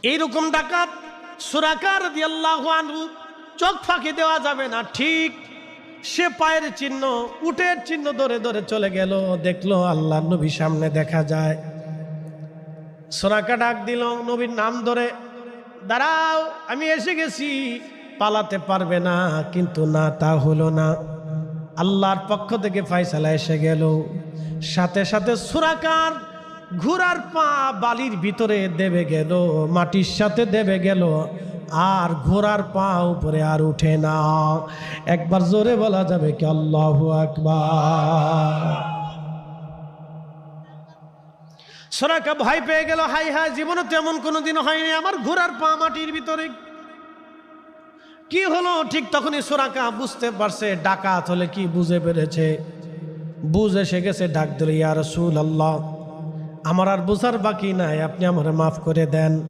এইরকম ডাকাত সুরাকা রাদিয়াল্লাহু আনহু, চোখ ফাঁকি দেওয়া যাবে না, ঠিক সে পায়ের চিহ্ন, উটের চিহ্ন ধরে ধরে চলে গেল। দেখলো আল্লাহর নবী সামনে দেখা যায়। সুরাকা ডাক দিল নবীর নাম ধরে, দাঁড়াও, আমি এসে গেছি। পালাতে পারবে না, কিন্তু না, তা হলো না। আল্লাহর পক্ষ থেকে ফয়সালা এসে গেল। সাথে সাথে সুরাকার ঘোড়ার পা বালির ভিতরে দেবে গেল, মাটির সাথে দেবে গেল, আর ঘোড়ার পা উপরে আর উঠে না। একবার জোরে বলা যাবে কি আল্লাহু আকবার। সুরাকা ভয় পেয়ে গেল, হাই হাই, জীবনে তেমন কোনোদিন হয়নি, আমার ঘোড়ার পা মাটির ভিতরে, কি হলো? ঠিক তখনই সুরাকা বুঝতে পারছে ডাকাত হলে কি, বুঝে পেরেছে, বুঝে এসে গেছে। ডাক দিল, ইয়া রাসূলুল্লাহ, আমার আর বুঝার বাকি নাই, আপনি আমারে মাফ করে দেন।